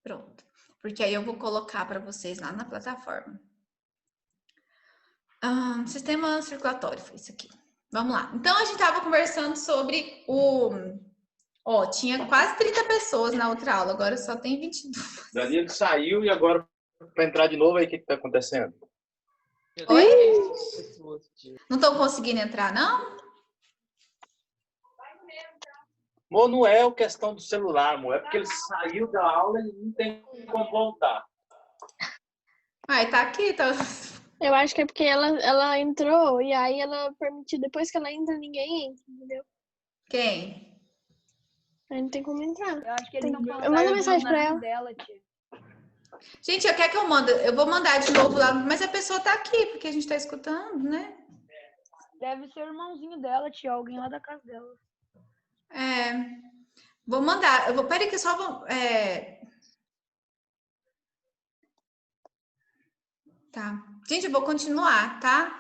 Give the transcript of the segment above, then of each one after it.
Pronto. Porque aí eu vou colocar para vocês lá na plataforma. Sistema circulatório, foi isso aqui. Vamos lá. Então, a gente estava conversando sobre o... Ó, tinha quase 30 pessoas na outra aula, agora só tem 22. Danilo saiu e agora para entrar de novo aí, o que está acontecendo? Oi? Não estão conseguindo entrar, não? Amor, não é questão do celular, amor. É porque ele saiu da aula e não tem como voltar. Ai, tá aqui, tá... Eu acho que é porque ela entrou e aí ela permitiu, depois que ela entra, ninguém entra, entendeu? Quem? Aí não tem como entrar. Eu acho que ele não Eu mando mensagem pra ela. Dela, tia. Gente, eu quero que eu mande. Eu vou mandar de novo lá, mas a pessoa tá aqui, porque a gente tá escutando, né? Deve ser o irmãozinho dela, tia. Alguém lá da casa dela. Vou mandar. Eu vou. Peraí, que eu só vou. Tá. Gente, eu vou continuar, tá?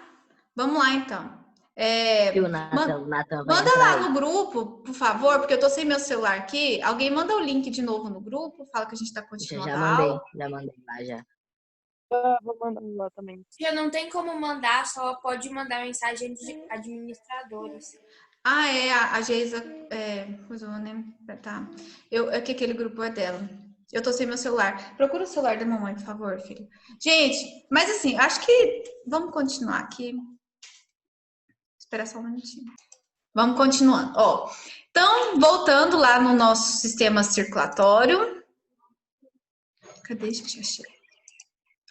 Vamos lá, então. Manda lá no grupo, por favor, porque eu tô sem meu celular aqui. Alguém manda o link de novo no grupo, fala que a gente tá continuando a aula. Já mandei lá, já. Vou mandar lá também. Já não tem como mandar, só pode mandar mensagem de administradores. A Geisa, pois eu vou tá. É que aquele grupo é dela. Eu tô sem meu celular. Procura o celular da mamãe, por favor, filho. Gente, mas assim, acho que vamos continuar aqui. Espera só um minutinho. Vamos continuando. Ó, então, voltando lá no nosso sistema circulatório. Cadê, gente? Achei.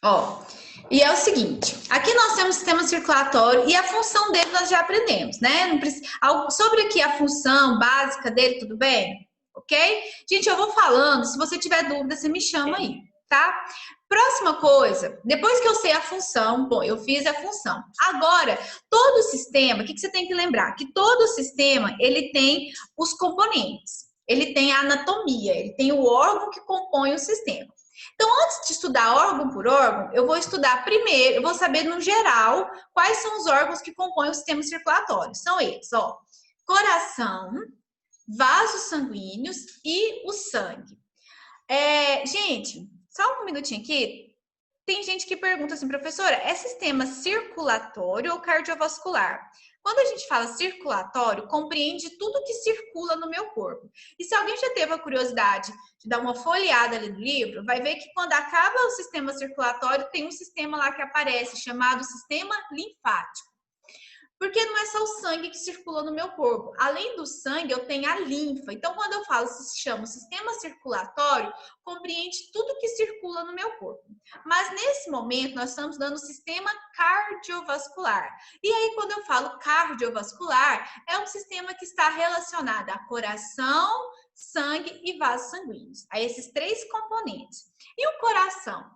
Ó, e é o seguinte, aqui nós temos o sistema circulatório e a função dele nós já aprendemos, né? Não precisa, sobre aqui a função básica dele, tudo bem? Ok? Gente, eu vou falando, se você tiver dúvida, você me chama aí, tá? Próxima coisa, depois que eu sei a função, bom, eu fiz a função. Agora, todo sistema, o que você tem que lembrar? Que todo sistema, ele tem os componentes, ele tem a anatomia, ele tem o órgão que compõe o sistema. Então, antes de estudar órgão por órgão, eu vou estudar primeiro, eu vou saber no geral quais são os órgãos que compõem o sistema circulatório. São eles, ó, coração, vasos sanguíneos e o sangue. Gente, só um minutinho aqui. Tem gente que pergunta assim, professora, é sistema circulatório ou cardiovascular? Quando a gente fala circulatório, compreende tudo que circula no meu corpo. E se alguém já teve a curiosidade de dar uma folheada ali no livro, vai ver que quando acaba o sistema circulatório, tem um sistema lá que aparece, chamado sistema linfático. Porque não é só o sangue que circula no meu corpo. Além do sangue, eu tenho a linfa. Então, quando eu falo se chama sistema circulatório, compreende tudo que circula no meu corpo. Mas, nesse momento, nós estamos dando o sistema cardiovascular. E aí, quando eu falo cardiovascular, é um sistema que está relacionado a coração, sangue e vasos sanguíneos. A esses três componentes. E o coração?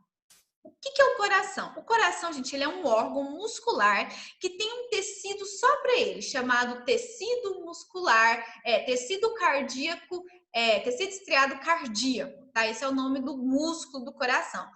O que é o coração? O coração, gente, ele é um órgão muscular que tem um tecido só para ele, chamado tecido muscular, tecido cardíaco, tecido estriado cardíaco, tá? Esse é o nome do músculo do coração.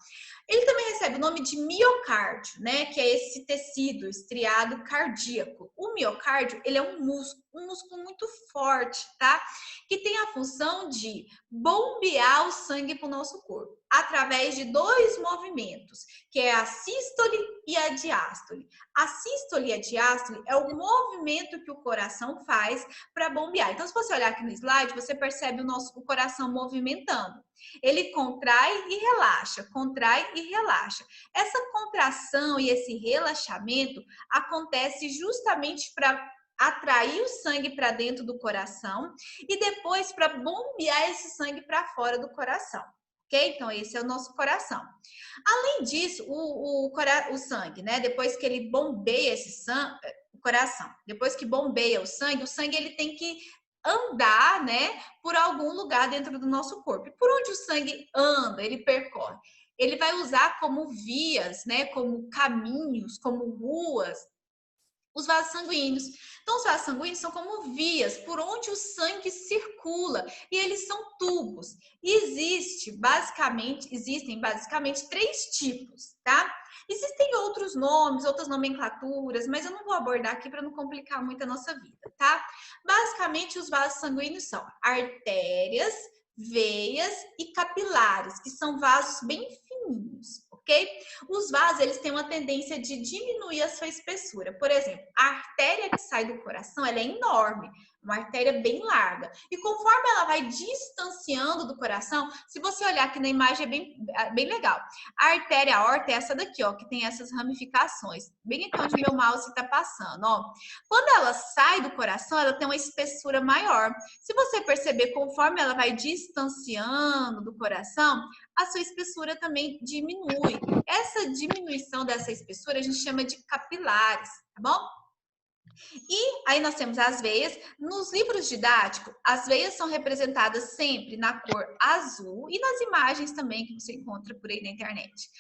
Ele também recebe o nome de miocárdio, né? Que é esse tecido estriado cardíaco. O miocárdio, ele é um músculo muito forte, tá? Que tem a função de bombear o sangue para o nosso corpo, através de dois movimentos, que é a sístole e a diástole. A sístole e a diástole é o movimento que o coração faz para bombear. Então, se você olhar aqui no slide, você percebe o coração movimentando. Ele contrai e relaxa, contrai e relaxa. Essa contração e esse relaxamento acontece justamente para atrair o sangue para dentro do coração e depois para bombear esse sangue para fora do coração. Ok? Então, esse é o nosso coração. Além disso, o sangue, né? Depois que ele bombeia esse sangue, o coração, depois que bombeia o sangue ele tem que andar, né, por algum lugar dentro do nosso corpo. E por onde o sangue anda, ele percorre? Ele vai usar como vias, né, como caminhos, como ruas, os vasos sanguíneos. Então, os vasos sanguíneos são como vias por onde o sangue circula e eles são tubos. E existem basicamente 3 tipos, tá? Existem outros nomes, outras nomenclaturas, mas eu não vou abordar aqui para não complicar muito a nossa vida, tá? Basicamente, os vasos sanguíneos são artérias, veias e capilares, que são vasos bem fininhos, ok? Os vasos, eles têm uma tendência de diminuir a sua espessura. Por exemplo, a artéria que sai do coração, ela é enorme, uma artéria bem larga. E conforme ela vai distanciando do coração, se você olhar aqui na imagem, é bem legal. A artéria aorta é essa daqui, ó, que tem essas ramificações, bem aqui onde meu mouse está passando, ó. Quando ela sai do coração, ela tem uma espessura maior. Se você perceber, conforme ela vai distanciando do coração, a sua espessura também diminui. Essa diminuição dessa espessura a gente chama de capilares, tá bom? E aí nós temos as veias. Nos livros didáticos, as veias são representadas sempre na cor azul e nas imagens também que você encontra por aí na internet.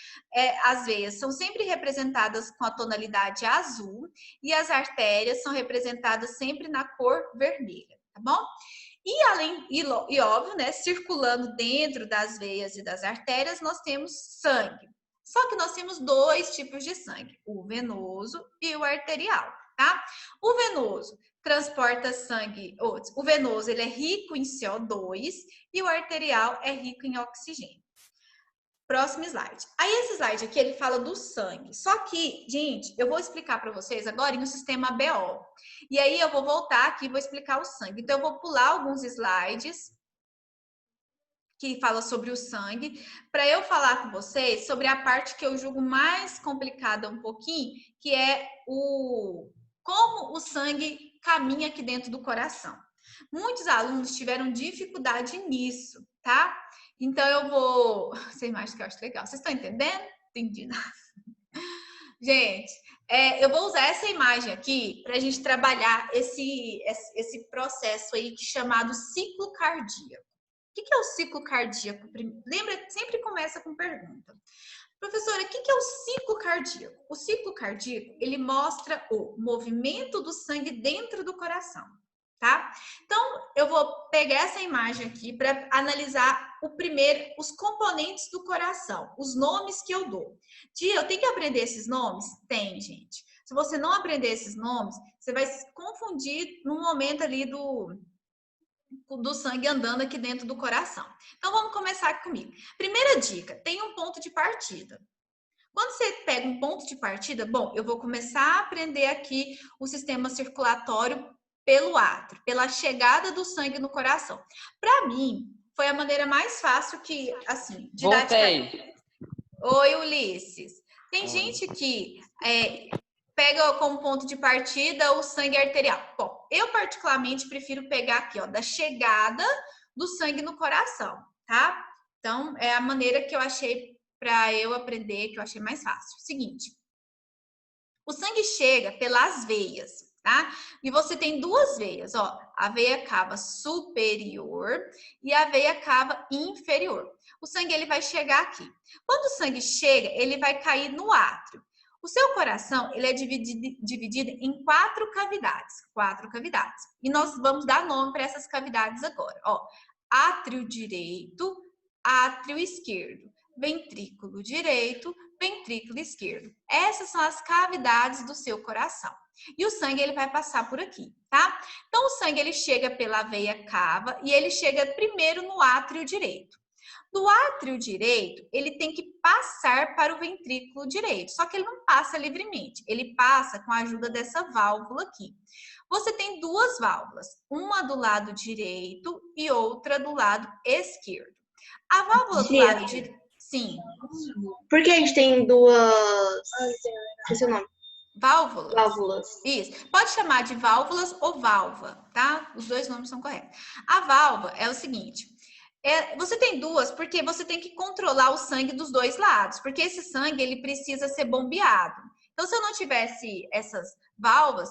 As veias são sempre representadas com a tonalidade azul e as artérias são representadas sempre na cor vermelha, tá bom? E óbvio, né, circulando dentro das veias e das artérias, nós temos sangue. Só que nós temos dois tipos de sangue, o venoso e o arterial. Tá? O venoso transporta sangue, o venoso ele é rico em CO2 e o arterial é rico em oxigênio. Próximo slide. Aí esse slide aqui ele fala do sangue. Só que, gente, eu vou explicar para vocês agora em um sistema BO. E aí eu vou voltar aqui e vou explicar o sangue. Então eu vou pular alguns slides que fala sobre o sangue, para eu falar com vocês sobre a parte que eu julgo mais complicada um pouquinho, que é como o sangue caminha aqui dentro do coração. Muitos alunos tiveram dificuldade nisso, tá? Então eu vou... Essa imagem que eu acho legal. Vocês estão entendendo? Entendi nada. Gente, eu vou usar essa imagem aqui para a gente trabalhar esse processo aí chamado ciclo cardíaco. O que é o ciclo cardíaco? Lembra, sempre começa com pergunta. Professora, o que é o ciclo cardíaco? O ciclo cardíaco, ele mostra o movimento do sangue dentro do coração, tá? Então, eu vou pegar essa imagem aqui para analisar os componentes do coração, os nomes que eu dou. Tia, eu tenho que aprender esses nomes? Tem, gente. Se você não aprender esses nomes, você vai se confundir no momento ali do sangue andando aqui dentro do coração. Então, vamos começar aqui comigo. Primeira dica, tem um ponto de partida. Quando você pega um ponto de partida, bom, eu vou começar a aprender aqui o sistema circulatório pelo átrio, pela chegada do sangue no coração. Para mim, foi a maneira mais fácil que, assim, didática... Voltei. Oi, Ulisses. Tem gente que pega como ponto de partida o sangue arterial. Bom, eu particularmente prefiro pegar aqui, ó, da chegada do sangue no coração, tá? Então, é a maneira que eu achei para eu aprender, que eu achei mais fácil. Seguinte, o sangue chega pelas veias, tá? E você tem duas veias, ó, a veia cava superior e a veia cava inferior. O sangue, ele vai chegar aqui. Quando o sangue chega, ele vai cair no átrio. O seu coração, ele é dividido em quatro cavidades. E nós vamos dar nome para essas cavidades agora. Ó, átrio direito, átrio esquerdo, ventrículo direito, ventrículo esquerdo. Essas são as cavidades do seu coração. E o sangue, ele vai passar por aqui, tá? Então, o sangue, ele chega pela veia cava e ele chega primeiro no átrio direito. Do átrio direito, ele tem que passar para o ventrículo direito, só que ele não passa livremente, ele passa com a ajuda dessa válvula aqui. Você tem duas válvulas, uma do lado direito e outra do lado esquerdo. A válvula do lado direito... Sim. Por que a gente tem duas... Esqueci o nome. Válvulas? Válvulas. Isso. Pode chamar de válvulas ou válvula, tá? Os dois nomes são corretos. A válvula é o seguinte... você tem duas porque você tem que controlar o sangue dos dois lados, porque esse sangue, ele precisa ser bombeado. Então, se eu não tivesse essas válvulas,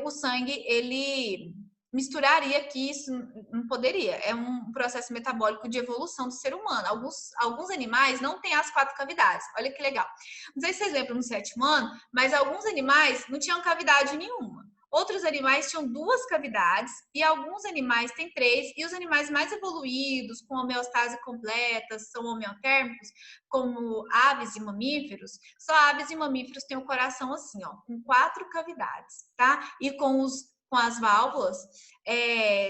o sangue, ele misturaria aqui, isso não poderia. É um processo metabólico de evolução do ser humano. Alguns animais não têm as quatro cavidades. Olha que legal. Não sei se vocês lembram no sétimo ano, mas alguns animais não tinham cavidade nenhuma. Outros animais tinham duas cavidades e alguns animais têm três. E os animais mais evoluídos, com homeostase completa, são homeotérmicos, como aves e mamíferos. Só aves e mamíferos têm o coração assim, ó, com quatro cavidades, tá? E com os com as válvulas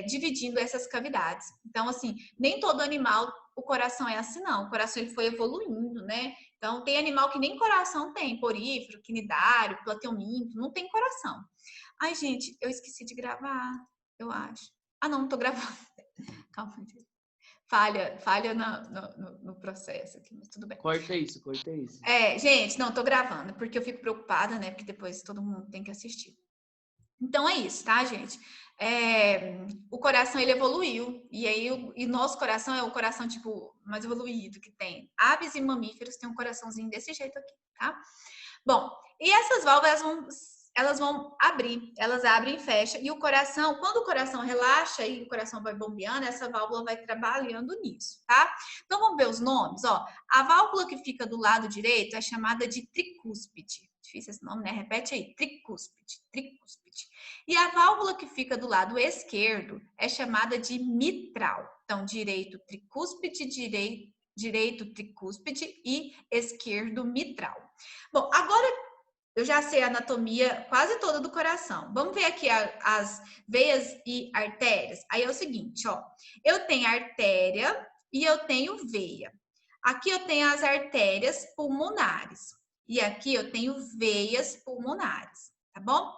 dividindo essas cavidades. Então, assim, nem todo animal, o coração é assim, não. O coração ele foi evoluindo, né? Então, tem animal que nem coração tem, porífero, quinidário, plateuminto, não tem coração. Ai, gente, eu esqueci de gravar, eu acho. Ah, não tô gravando. Calma, falha no processo aqui, mas tudo bem. Corta isso, corta isso. Gente, não, tô gravando, porque eu fico preocupada, né? Porque depois todo mundo tem que assistir. Então é isso, tá, gente? O coração ele evoluiu e aí e nosso coração é o coração tipo mais evoluído que tem. Aves e mamíferos têm um coraçãozinho desse jeito aqui, tá? Bom, e essas válvulas elas vão abrir, elas abrem e fecham e o coração, quando o coração relaxa e o coração vai bombeando, essa válvula vai trabalhando nisso, tá? Então vamos ver os nomes, ó. A válvula que fica do lado direito é chamada de tricúspide. Difícil esse nome, né? Repete aí, tricúspide, tricúspide. E a válvula que fica do lado esquerdo é chamada de mitral. Então, direito tricúspide, direito tricúspide e esquerdo mitral. Bom, agora eu já sei a anatomia quase toda do coração. Vamos ver aqui as veias e artérias. Aí é o seguinte, ó. Eu tenho artéria e eu tenho veia. Aqui eu tenho as artérias pulmonares. E aqui eu tenho veias pulmonares, tá bom?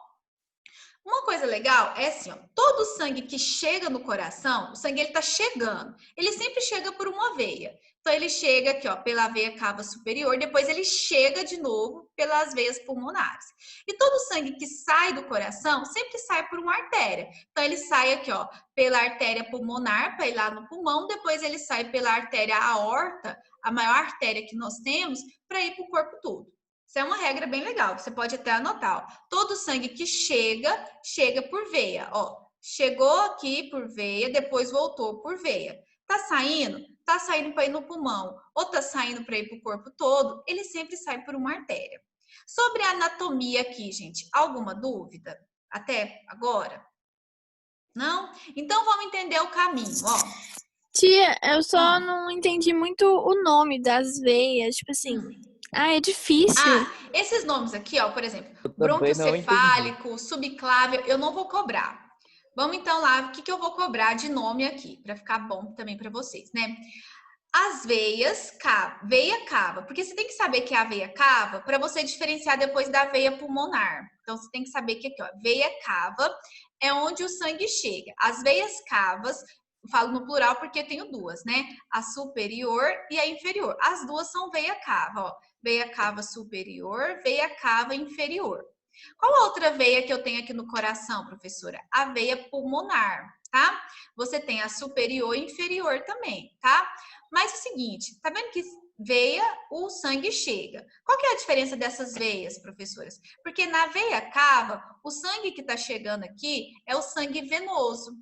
Uma coisa legal é assim, ó, todo o sangue que chega no coração, o sangue ele tá chegando, ele sempre chega por uma veia. Então ele chega aqui, ó, pela veia cava superior, depois ele chega de novo pelas veias pulmonares. E todo o sangue que sai do coração sempre sai por uma artéria. Então ele sai aqui, ó, pela artéria pulmonar para ir lá no pulmão, depois ele sai pela artéria aorta, a maior artéria que nós temos, para ir para o corpo todo. Isso é uma regra bem legal, que você pode até anotar. Ó. Todo sangue que chega por veia. Ó, chegou aqui por veia, depois voltou por veia. Tá saindo? Tá saindo para ir no pulmão, ou tá saindo para ir para o corpo todo, ele sempre sai por uma artéria. Sobre a anatomia aqui, gente, alguma dúvida? Até agora? Não? Então vamos entender o caminho, ó. Tia, eu só não entendi muito o nome das veias, tipo assim. É difícil. Esses nomes aqui, ó, por exemplo, Eu também não broncocefálico, subclávio, eu não vou cobrar. Vamos então lá, o que eu vou cobrar de nome aqui, para ficar bom também para vocês, né? As veias, veia cava, porque você tem que saber que é a veia cava para você diferenciar depois da veia pulmonar. Então, você tem que saber que aqui, ó, veia cava é onde o sangue chega. As veias cavas, eu falo no plural porque eu tenho duas, né? A superior e a inferior. As duas são veia cava, ó. Veia cava superior, veia cava inferior. Qual a outra veia que eu tenho aqui no coração, professora? A veia pulmonar, tá? Você tem a superior e inferior também, tá? Mas é o seguinte, tá vendo que veia, o sangue chega. Qual que é a diferença dessas veias, professoras? Porque na veia cava, o sangue que tá chegando aqui é o sangue venoso.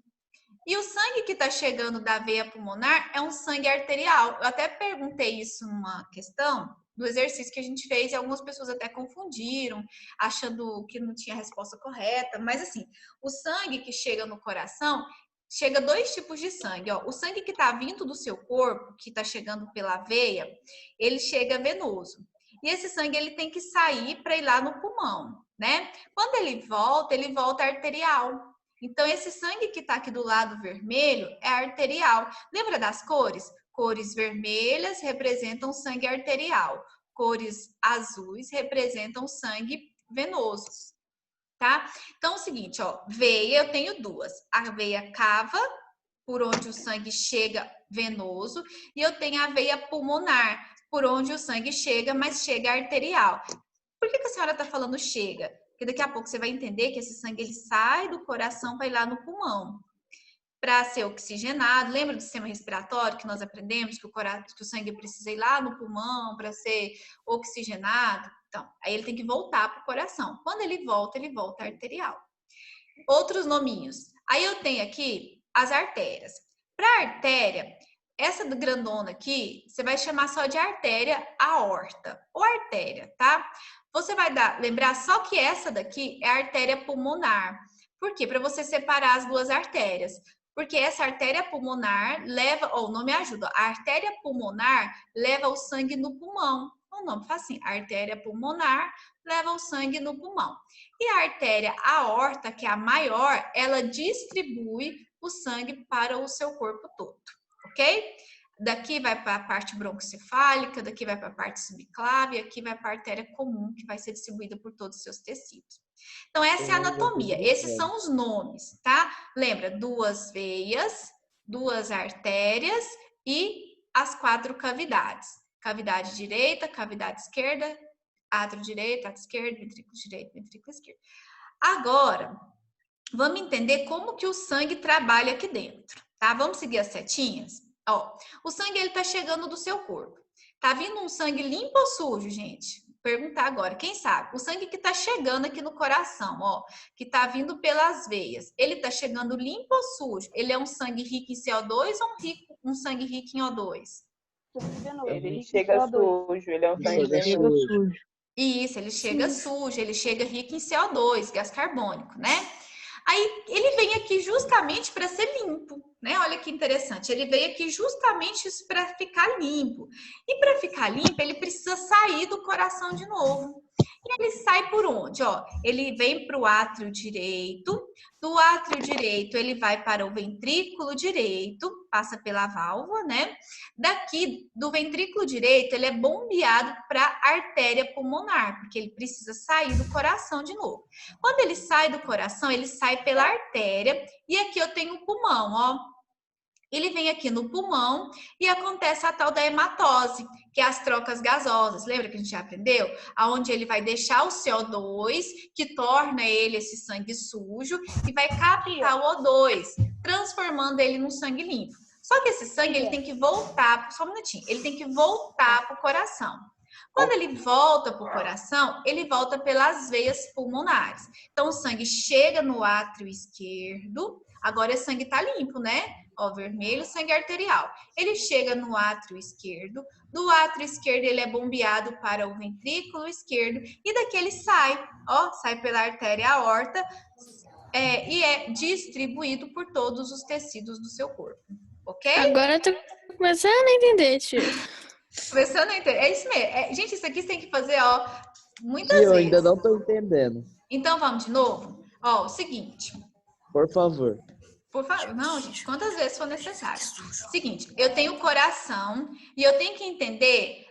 E o sangue que tá chegando da veia pulmonar é um sangue arterial. Eu até perguntei isso numa questão do exercício que a gente fez e algumas pessoas até confundiram, achando que não tinha a resposta correta. Mas assim, o sangue que chega no coração, chega dois tipos de sangue. Ó. O sangue que está vindo do seu corpo, que está chegando pela veia, ele chega venoso. E esse sangue ele tem que sair para ir lá no pulmão, né? Quando ele volta arterial. Então, esse sangue que está aqui do lado vermelho é arterial. Lembra das cores? Cores vermelhas representam sangue arterial. Cores azuis representam sangue venoso, tá? Então, é o seguinte, ó, veia eu tenho duas. A veia cava, por onde o sangue chega venoso, e eu tenho a veia pulmonar, por onde o sangue chega, mas chega arterial. Por que a senhora está falando chega? Porque daqui a pouco você vai entender que esse sangue ele sai do coração para ir lá no pulmão. Para ser oxigenado, lembra do sistema respiratório que nós aprendemos que o sangue precisa ir lá no pulmão para ser oxigenado? Então, aí ele tem que voltar para o coração. Quando ele volta arterial. Outros nominhos. Aí eu tenho aqui as artérias. Para artéria, essa do grandona aqui, você vai chamar só de artéria aorta ou artéria, tá? Você vai lembrar só que essa daqui é a artéria pulmonar. Por quê? Para você separar as duas artérias. Porque essa artéria pulmonar leva, o nome ajuda, a artéria pulmonar leva o sangue no pulmão. O nome faz assim, a artéria pulmonar leva o sangue no pulmão. E a artéria aorta, que é a maior, ela distribui o sangue para o seu corpo todo, ok? Daqui vai para a parte broncocefálica, daqui vai para a parte subclave, aqui vai para a artéria comum, que vai ser distribuída por todos os seus tecidos. Então, essa é a anatomia. Esses são os nomes, tá? Lembra? 2 veias, 2 artérias e as 4 cavidades. Cavidade direita, cavidade esquerda, átrio direito, átrio esquerdo, ventrículo direito, ventrículo esquerdo. Agora, vamos entender como que o sangue trabalha aqui dentro, tá? Vamos seguir as setinhas? Ó, o sangue, ele tá chegando do seu corpo. Tá vindo um sangue limpo ou sujo, gente? Perguntar agora, quem sabe? O sangue que tá chegando aqui no coração, ó, que tá vindo pelas veias, ele tá chegando limpo ou sujo? Ele é um sangue rico em CO2 ou um sangue rico em O2? Ele chega sujo, ele é um sangue venoso. Isso, ele chega sujo, ele chega rico em CO2, gás carbônico, né? Aí ele vem aqui justamente para ser limpo, né? Olha que interessante. Ele veio aqui justamente para ficar limpo. E para ficar limpo, ele precisa sair do coração de novo. E ele sai por onde? Ó, ele vem para o átrio direito. Do átrio direito, ele vai para o ventrículo direito, passa pela válvula, né? Daqui, do ventrículo direito, ele é bombeado para a artéria pulmonar, porque ele precisa sair do coração de novo. Quando ele sai do coração, ele sai pela artéria, e aqui eu tenho o pulmão, ó. Ele vem aqui no pulmão e acontece a tal da hematose, que é as trocas gasosas. Lembra que a gente já aprendeu? Aonde ele vai deixar o CO2, que torna ele esse sangue sujo, e vai captar o O2, transformando ele num sangue limpo. Só que esse sangue, ele tem que voltar, só um minutinho, ele tem que voltar para o coração. Quando ele volta para o coração, ele volta pelas veias pulmonares. Então, o sangue chega no átrio esquerdo, agora o sangue está limpo, né? Ó, vermelho, sangue arterial. Ele chega no átrio esquerdo, do átrio esquerdo ele é bombeado para o ventrículo esquerdo e daqui ele sai, ó, sai pela artéria aorta e é distribuído por todos os tecidos do seu corpo, ok? Agora eu tô começando a entender, tio. Começando a entender, é isso mesmo. Gente, isso aqui você tem que fazer, ó, muitas Eu vezes. ainda não tô entendendo. Então, vamos de novo? Ó, o seguinte... Por favor. Por favor, não, gente, quantas vezes for necessário. Seguinte, eu tenho coração e eu tenho que entender.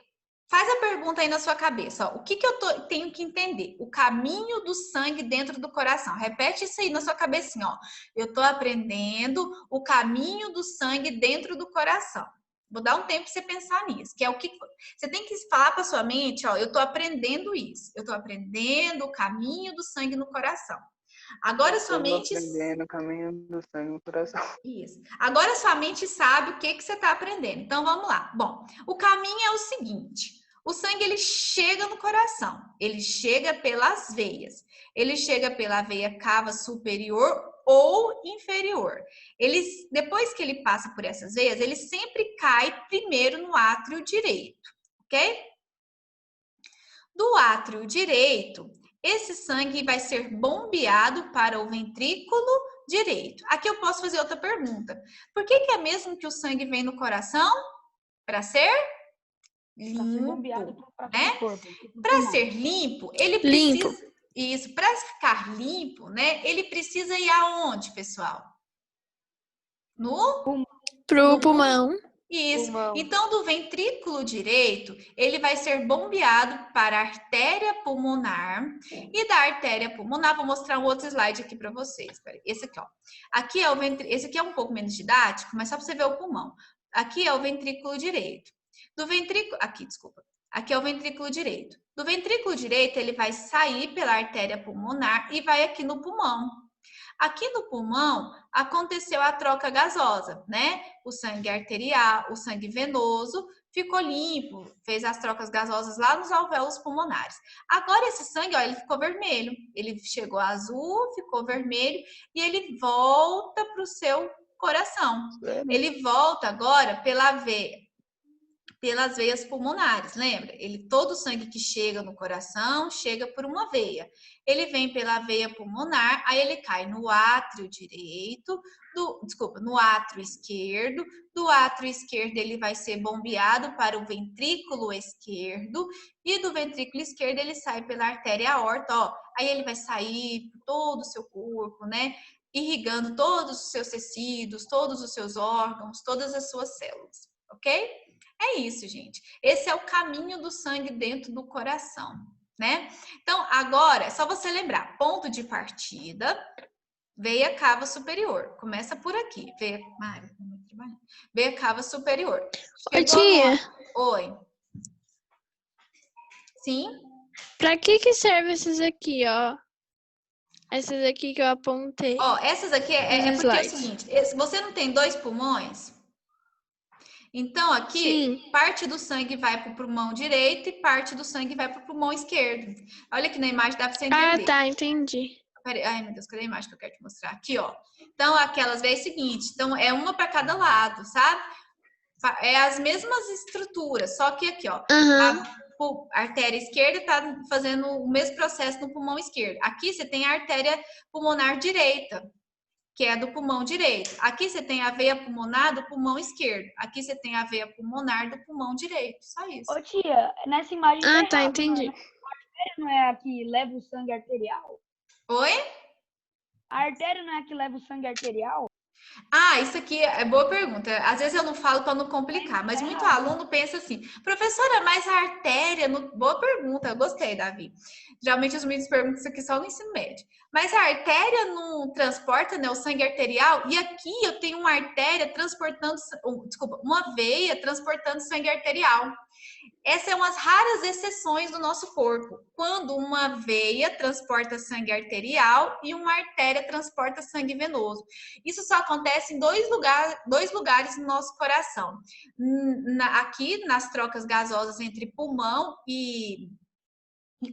Faz a pergunta aí na sua cabeça, ó, o que eu tenho que entender? O caminho do sangue dentro do coração. Repete isso aí na sua cabecinha, ó. Eu tô aprendendo o caminho do sangue dentro do coração. Vou dar um tempo para você pensar nisso, que é o que você tem que falar para sua mente, ó, eu tô aprendendo isso. Eu tô aprendendo o caminho do sangue no coração. Agora sua mente... aprendendo o caminho do sangue no coração. Isso. Agora sua mente sabe o que você está aprendendo. Então, vamos lá. Bom, o caminho é o seguinte. O sangue, ele chega no coração. Ele chega pelas veias. Ele chega pela veia cava superior ou inferior. Depois que ele passa por essas veias, ele sempre cai primeiro no átrio direito. Ok? Do átrio direito... Esse sangue vai ser bombeado para o ventrículo direito. Aqui eu posso fazer outra pergunta. Por que é mesmo que o sangue vem no coração? Para ser limpo, né? Para ser limpo, ele precisa... Isso, para ficar limpo, né? Ele precisa ir aonde, pessoal? Pro pulmão. Isso. Então, do ventrículo direito, ele vai ser bombeado para a artéria pulmonar. E da artéria pulmonar, vou mostrar um outro slide aqui para vocês. Esse aqui, ó. Aqui é esse aqui é um pouco menos didático, mas só para você ver o pulmão. Aqui é o ventrículo direito. Aqui é o ventrículo direito. Do ventrículo direito, ele vai sair pela artéria pulmonar e vai aqui no pulmão. Aqui no pulmão, aconteceu a troca gasosa, né? O sangue arterial, o sangue venoso ficou limpo, fez as trocas gasosas lá nos alvéolos pulmonares. Agora esse sangue, ó, ele ficou vermelho. Ele chegou azul, ficou vermelho e ele volta para o seu coração. Ele volta agora pela veia. pelas veias pulmonares, lembra? Todo o sangue que chega no coração chega por uma veia. Ele vem pela veia pulmonar, aí ele cai no átrio direito, no átrio esquerdo. Do átrio esquerdo ele vai ser bombeado para o ventrículo esquerdo e do ventrículo esquerdo ele sai pela artéria aorta, ó. Aí ele vai sair por todo o seu corpo, né? Irrigando todos os seus tecidos, todos os seus órgãos, todas as suas células, ok? É isso, gente. Esse é o caminho do sangue dentro do coração, né? Então, agora, é só você lembrar. Ponto de partida, veia cava superior. Começa por aqui. Veia cava superior. Ô, tia. Oi. Sim? Pra que serve esses aqui, ó? Essas aqui que eu apontei. Ó, essas aqui é porque é o seguinte. Você não tem 2 pulmões? Então, aqui, Sim. parte do sangue vai para o pulmão direito e parte do sangue vai para o pulmão esquerdo. Olha aqui na imagem, dá para você entender. Ah, tá, entendi. Ai, meu Deus, cadê a imagem que eu quero te mostrar? Aqui, ó. Então, aquelas veias seguinte. Então, é uma para cada lado, sabe? É as mesmas estruturas, só que aqui, ó. A artéria esquerda está fazendo o mesmo processo no pulmão esquerdo. Aqui você tem a artéria pulmonar direita, que é do pulmão direito. Aqui você tem a veia pulmonar do pulmão esquerdo. Aqui você tem a veia pulmonar do pulmão direito. Só isso. Ô, tia, nessa imagem tá, entendi. A artéria não é a que leva o sangue arterial? Oi? A artéria não é a que leva o sangue arterial? Ah, isso aqui é boa pergunta. Às vezes eu não falo para não complicar, mas muito aluno pensa assim, professora, mas a artéria... Boa pergunta, eu gostei, Davi. Geralmente os meninos perguntam isso aqui só no ensino médio. Mas a artéria não transporta, né, o sangue arterial? E aqui eu tenho uma artéria transportando... Desculpa, uma veia transportando sangue arterial. Essas são as raras exceções do nosso corpo, quando uma veia transporta sangue arterial e uma artéria transporta sangue venoso. Isso só acontece em dois lugares no nosso coração. Aqui, nas trocas gasosas entre pulmão e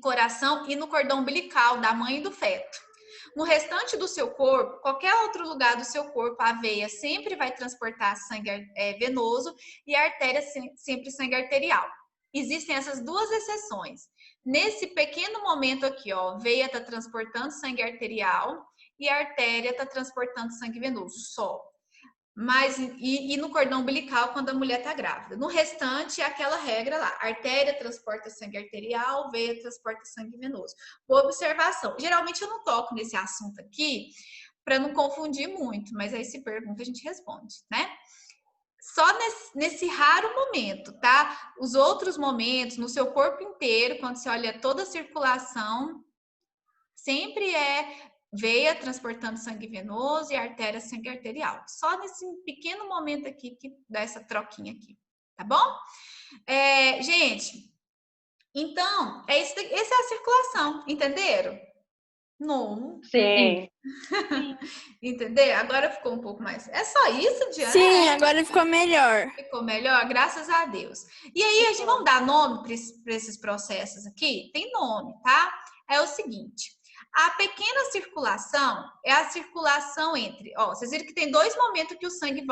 coração e no cordão umbilical da mãe e do feto. No restante do seu corpo, qualquer outro lugar do seu corpo, a veia sempre vai transportar sangue venoso e a artéria sempre sangue arterial. Existem essas duas exceções. Nesse pequeno momento aqui, ó, veia está transportando sangue arterial e a artéria está transportando sangue venoso, só. Mas, e no cordão umbilical quando a mulher está grávida. No restante, é aquela regra lá. Artéria transporta sangue arterial, veia transporta sangue venoso. Boa observação. Geralmente eu não toco nesse assunto aqui para não confundir muito, mas aí se pergunta a gente responde, né? Só nesse raro momento, tá? Os outros momentos, no seu corpo inteiro, quando você olha toda a circulação, sempre é veia transportando sangue venoso e artéria sangue arterial. Só nesse pequeno momento aqui que dá essa troquinha aqui, tá bom? Gente, então, essa é a circulação, entenderam? Não. Sim. Entendeu? Agora ficou um pouco mais. É só isso, Diana? Sim, agora ficou melhor. Ficou melhor, graças a Deus. E aí, a gente vamos dar nome para esses processos aqui? Tem nome, tá? É o seguinte: a pequena circulação é a circulação entre. Ó, vocês viram que tem dois momentos que o sangue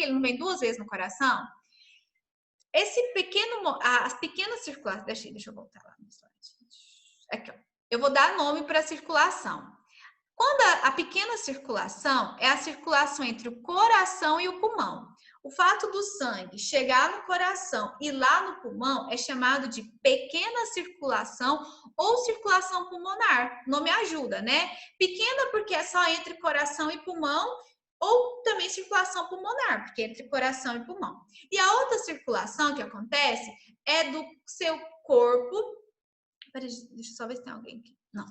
ele não vem duas vezes no coração? As pequenas circulações. Deixa eu voltar lá no slide. Aqui, ó. Eu vou dar nome para a circulação. Quando a pequena circulação é a circulação entre o coração e o pulmão. O fato do sangue chegar no coração e lá no pulmão é chamado de pequena circulação ou circulação pulmonar. O nome ajuda, né? Pequena porque é só entre coração e pulmão, ou também circulação pulmonar, porque é entre coração e pulmão. E a outra circulação que acontece é do seu corpo. Peraí, deixa eu só ver se tem alguém aqui. Não.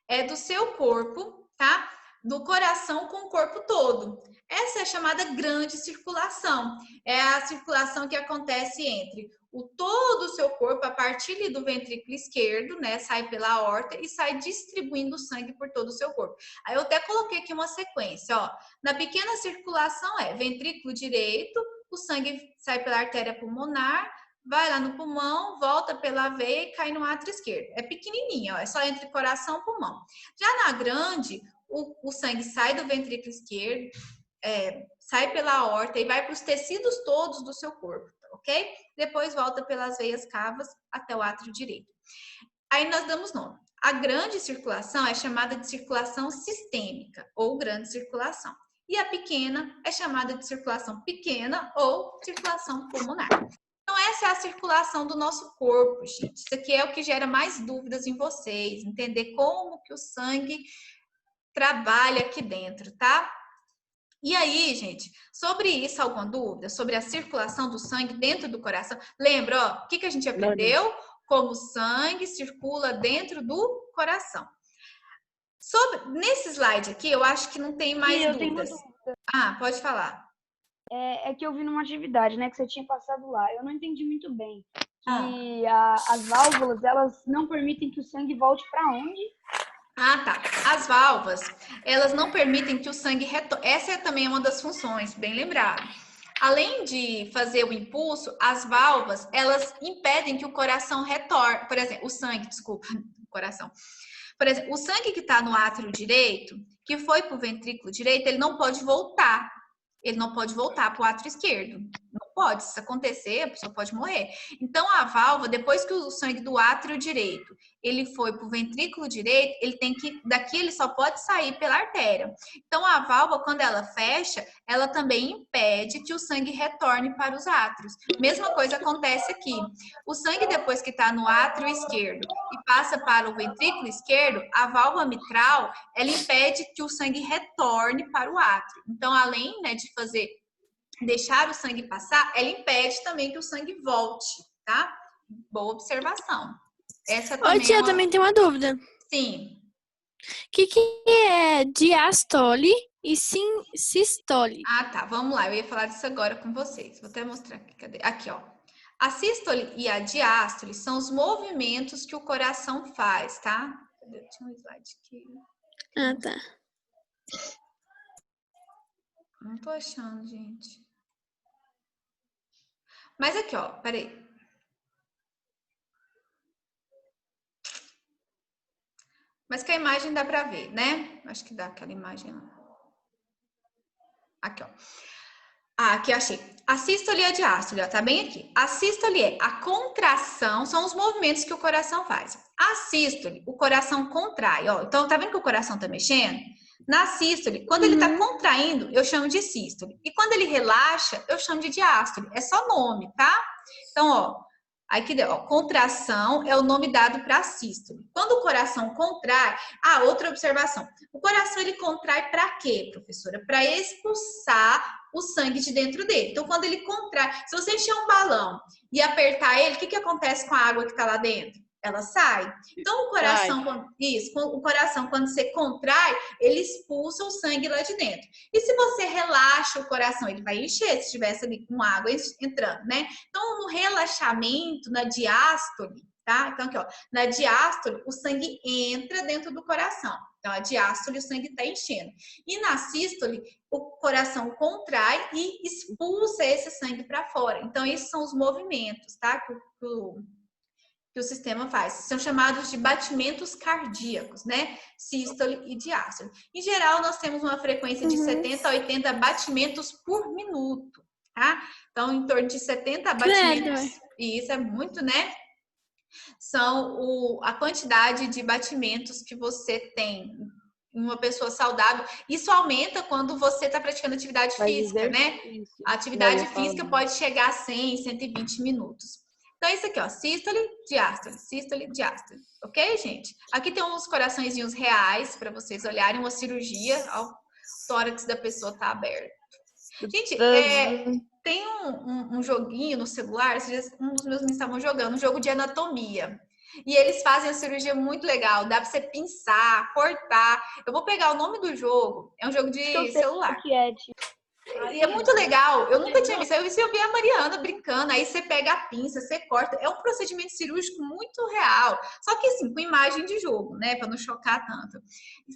É do seu corpo, tá? Do coração com o corpo todo. Essa é a chamada grande circulação. É a circulação que acontece entre todo o seu corpo, a partir do ventrículo esquerdo, né? Sai pela aorta e sai distribuindo sangue por todo o seu corpo. Aí eu até coloquei aqui uma sequência, ó. Na pequena circulação é ventrículo direito, o sangue sai pela artéria pulmonar, vai lá no pulmão, volta pela veia e cai no átrio esquerdo. É pequenininho, ó, é só entre coração e pulmão. Já na grande, o sangue sai do ventrículo esquerdo, sai pela aorta e vai para os tecidos todos do seu corpo, ok? ok? Depois volta pelas veias cavas até o átrio direito. Aí nós damos nome. A grande circulação é chamada de circulação sistêmica ou grande circulação. E a pequena é chamada de circulação pequena ou circulação pulmonar. Então, essa é a circulação do nosso corpo, gente. Isso aqui é o que gera mais dúvidas em vocês, entender como que o sangue trabalha aqui dentro, tá? E aí, gente, sobre isso, alguma dúvida? Sobre a circulação do sangue dentro do coração? Lembra, ó, o que a gente aprendeu? Como o sangue circula dentro do coração. Nesse slide aqui, eu acho que não tem mais dúvidas. Ah, pode falar. É que eu vi numa atividade, né, que você tinha passado lá. Eu não entendi muito bem. Que as válvulas, elas não permitem que o sangue volte para onde? Ah, tá. As válvulas, elas não permitem que o sangue retorne. Essa também é uma das funções, bem lembrado. Além de fazer o impulso, as válvulas, elas impedem que o coração retorne. Por exemplo, o sangue, desculpa, coração. Por exemplo, o sangue que está no átrio direito, que foi para o ventrículo direito, ele não pode voltar. Ele não pode voltar para o átrio esquerdo. Não pode. Se isso acontecer, a pessoa pode morrer. Então, a válvula, depois que o sangue do átrio direito, ele foi para o ventrículo direito, ele tem que, daqui ele só pode sair pela artéria. Então, a válvula, quando ela fecha, ela também impede que o sangue retorne para os átrios. Mesma coisa acontece aqui. O sangue, depois que está no átrio esquerdo e passa para o ventrículo esquerdo, a válvula mitral, ela impede que o sangue retorne para o átrio. Então, além, né, de deixar o sangue passar, ela impede também que o sangue volte, tá? Boa observação. Essa também. Ô, tia, também tem uma dúvida. Sim. O que é diástole e sístole? Ah, tá. Vamos lá. Eu ia falar disso agora com vocês. Vou até mostrar aqui. Cadê? Aqui, ó. A sístole e a diástole são os movimentos que o coração faz, tá? Cadê? Tinha um slide aqui. Ah, tá. Não tô achando, gente. Mas aqui, ó. Peraí. Mas que a imagem dá pra ver, né? Acho que dá aquela imagem lá. Aqui, ó. Ah, aqui eu achei. A sístole e a diástole, ó, tá bem aqui. A sístole é a contração, são os movimentos que o coração faz. A sístole, o coração contrai, ó. Então, tá vendo que o coração tá mexendo? Na sístole, quando ele tá contraindo, eu chamo de sístole. E quando ele relaxa, eu chamo de diástole. É só nome, tá? Então, ó, aí que deu, ó, contração é o nome dado para a sístole. Quando o coração contrai, outra observação. O coração ele contrai para quê, professora? Para expulsar o sangue de dentro dele. Então, quando ele contrai, se você encher um balão e apertar ele, o que acontece com a água que está lá dentro? Ela sai. Então, o coração, o coração, quando você contrai, ele expulsa o sangue lá de dentro. E se você relaxa o coração, ele vai encher, se estivesse ali com água entrando, né? Então, no relaxamento, na diástole, tá? Então, aqui, ó, na diástole, o sangue entra dentro do coração. Então, a diástole, o sangue está enchendo. E na sístole, o coração contrai e expulsa esse sangue para fora. Então, esses são os movimentos, tá? Que o sistema faz. São chamados de batimentos cardíacos, né? Sístole e diástole. Em geral, nós temos uma frequência de 70 a 80 batimentos por minuto, tá? Então, em torno de 70 batimentos. E isso é muito, né? São a quantidade de batimentos que você tem em uma pessoa saudável. Isso aumenta quando você está praticando atividade física, né? A atividade física pode chegar a 100, 120 minutos. Então, isso aqui, ó, sístole, diástole, ok, gente? Aqui tem uns coraçõezinhos reais para vocês olharem, uma cirurgia, ó, o tórax da pessoa tá aberto. Gente, tem um joguinho no celular, um dos meus meninos estavam jogando, um jogo de anatomia. E eles fazem a cirurgia muito legal, dá para você pinçar, cortar. Eu vou pegar o nome do jogo, é um jogo de celular. E é muito legal, eu nunca tinha visto. Eu vi a Mariana brincando, aí você pega a pinça, você corta. É um procedimento cirúrgico muito real. Só que assim, com imagem de jogo, né? Para não chocar tanto.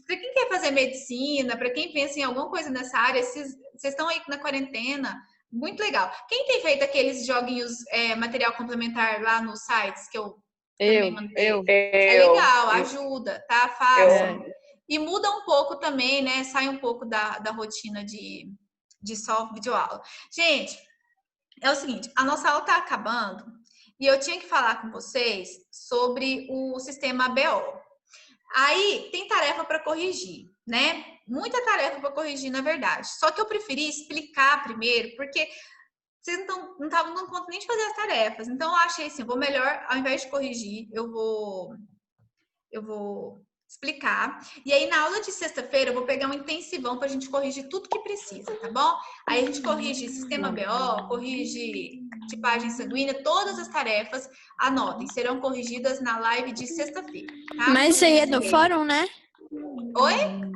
Para quem quer fazer medicina, para quem pensa em alguma coisa nessa área, vocês estão aí na quarentena, muito legal. Quem tem feito aqueles joguinhos, material complementar lá nos sites que eu também mandei? É legal, ajuda, tá? Façam. E muda um pouco também, né? Sai um pouco da rotina de só videoaula. Gente, É o seguinte, a nossa aula está acabando e eu tinha que falar com vocês sobre o sistema BO. Aí tem tarefa para corrigir, né? Muita tarefa para corrigir, na verdade. Só que eu preferi explicar primeiro, porque vocês não estavam dando conta nem de fazer as tarefas. Então eu achei assim, vou melhor, ao invés de corrigir, eu vou explicar. E aí, na aula de sexta-feira, eu vou pegar um intensivão para a gente corrigir tudo que precisa, tá bom? Aí a gente corrige sistema BO, corrige tipagem sanguínea, todas as tarefas, anotem, serão corrigidas na live de sexta-feira, tá? Mas isso aí é do fórum, né? Oi?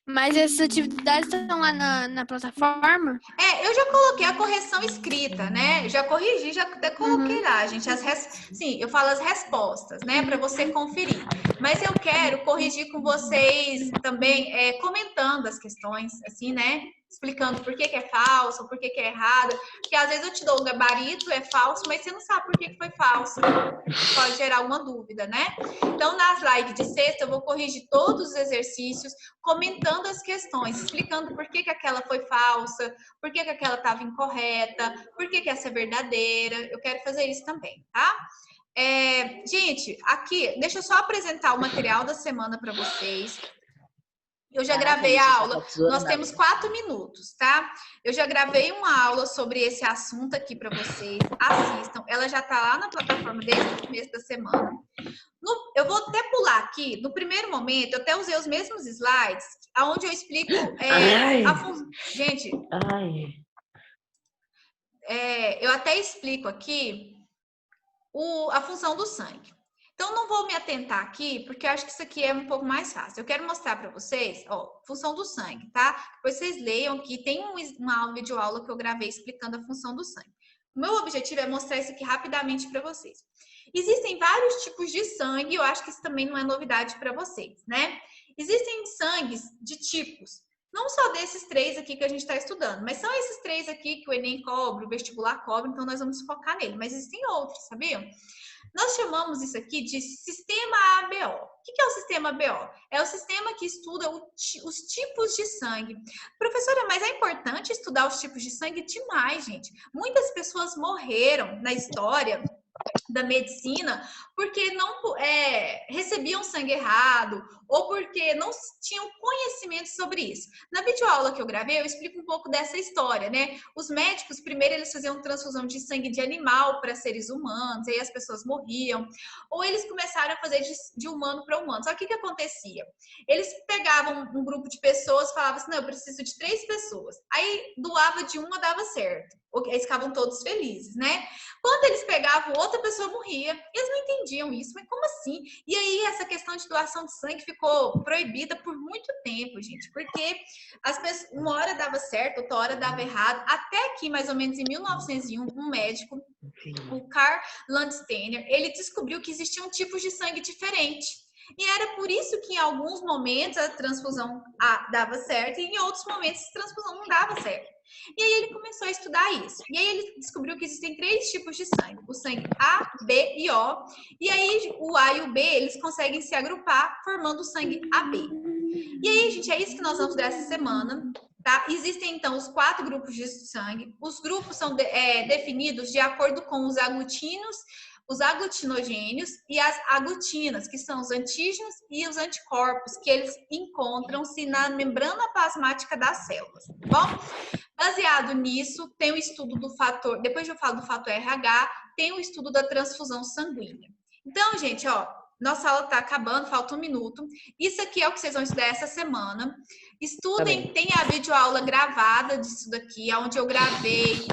Mas essas atividades estão lá na plataforma? Eu já coloquei a correção escrita, né? Já corrigi, já até coloquei lá, gente. Sim, eu falo as respostas, né? Para você conferir. Mas eu quero corrigir com vocês também, comentando as questões, assim, né? Explicando por que é falso, por que é errado. Porque às vezes eu te dou o gabarito, é falso, mas você não sabe por que foi falso. Pode gerar uma dúvida, né? Então, nas lives de sexta, eu vou corrigir todos os exercícios, comentando as questões, explicando por que aquela foi falsa, por que aquela estava incorreta, por que essa é verdadeira. Eu quero fazer isso também, tá? Gente, aqui, deixa eu só apresentar o material da semana para vocês. Eu já gravei a aula, nós temos 4 minutos, tá? Eu já gravei uma aula sobre esse assunto aqui para vocês, assistam. Ela já tá lá na plataforma desde o começo da semana. Eu vou até pular aqui, no primeiro momento, eu até usei os mesmos slides, onde eu explico Gente, eu até explico aqui a função do sangue. Então, não vou me atentar aqui, porque eu acho que isso aqui é um pouco mais fácil. Eu quero mostrar para vocês, função do sangue, tá? Depois vocês leiam aqui, tem uma videoaula que eu gravei explicando a função do sangue. O meu objetivo é mostrar isso aqui rapidamente para vocês. Existem vários tipos de sangue, eu acho que isso também não é novidade para vocês, né? Existem sangues de tipos, não só desses 3 aqui que a gente está estudando, mas são esses 3 aqui que o Enem cobra, o vestibular cobra, então nós vamos focar nele. Mas existem outros, sabiam? Nós chamamos isso aqui de sistema ABO. O que é o sistema BO? É o sistema que estuda os tipos de sangue. Professora, mas é importante estudar os tipos de sangue demais, gente. Muitas pessoas morreram na história da medicina porque não recebiam sangue errado ou porque não tinham conhecimento sobre isso. Na videoaula que eu gravei, eu explico um pouco dessa história, né? Os médicos, primeiro, eles faziam transfusão de sangue de animal para seres humanos, aí as pessoas morriam, ou eles começaram a fazer de humano para humano. Só que o que acontecia? Eles pegavam um grupo de pessoas, falavam assim, não, eu preciso de 3 pessoas. Aí doava de uma, dava certo. Eles ficavam todos felizes, né? Quando eles pegavam, outra pessoa morria. Eles não entendiam isso, mas como assim? E aí, essa questão de doação de sangue ficou proibida por muito tempo, gente, porque as pessoas, uma hora dava certo, outra hora dava errado. Até que, mais ou menos em 1901, um médico, o Karl Landsteiner, ele descobriu que existiam tipos de sangue diferentes. E era por isso que em alguns momentos a transfusão dava certo e em outros momentos a transfusão não dava certo. E aí ele começou a estudar isso. E aí ele descobriu que existem 3 tipos de sangue. O sangue A, B e O. E aí o A e o B, eles conseguem se agrupar formando o sangue AB. E aí, gente, é isso que nós vamos ver essa semana. Tá? Existem, então, os 4 grupos de sangue. Os grupos são definidos de acordo com os aglutinos, os aglutinogênios e as aglutinas, que são os antígenos e os anticorpos, que eles encontram-se na membrana plasmática das células, tá bom? Baseado nisso, tem o estudo do fator, depois eu falo do fator RH, tem o estudo da transfusão sanguínea. Então, gente, nossa aula tá acabando, falta 1 minuto. Isso aqui é o que vocês vão estudar essa semana. Estudem, tem a videoaula gravada disso daqui, onde eu gravei,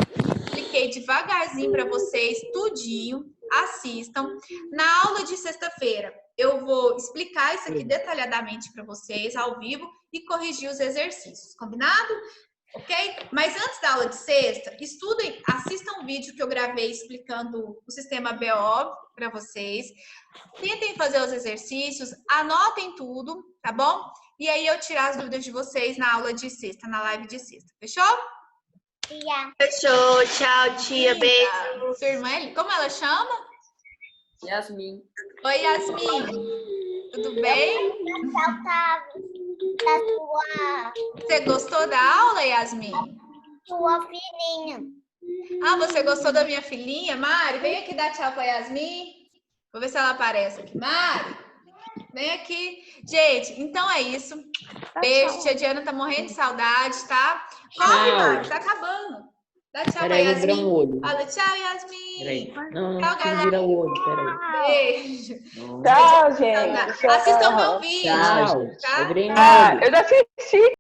expliquei devagarzinho para vocês, tudinho. Assistam. Na aula de sexta-feira, eu vou explicar isso aqui detalhadamente para vocês, ao vivo, e corrigir os exercícios, combinado? Ok? Mas antes da aula de sexta, estudem, assistam o vídeo que eu gravei explicando o sistema BO para vocês. Tentem fazer os exercícios, anotem tudo, tá bom? E aí eu tirar as dúvidas de vocês na aula de sexta, na live de sexta. Fechou? Fechou. Tchau, tia. Beijo. Sua irmã, como ela chama? Yasmin. Oi, Yasmin. Tudo bem? Você gostou da aula, Yasmin? Sua filhinha. Ah, você gostou da minha filhinha? Mari, vem aqui dar tchau pra Yasmin. Vou ver se ela aparece aqui. Mari, vem aqui. Gente, então é isso. Beijo. Tia Diana tá morrendo de saudade, tá? Corre, Mari, tá acabando. Dá tchau pra Peraí, vou virar Yasmin. um olho. Fala tchau, Yasmin. Peraí. Não, Tchau, preciso galera. virar o olho, peraí. Beijo. Tchau, gente. Assistam meu vídeo. Tchau, tá? eu virei um Ah, olho. eu já assisti.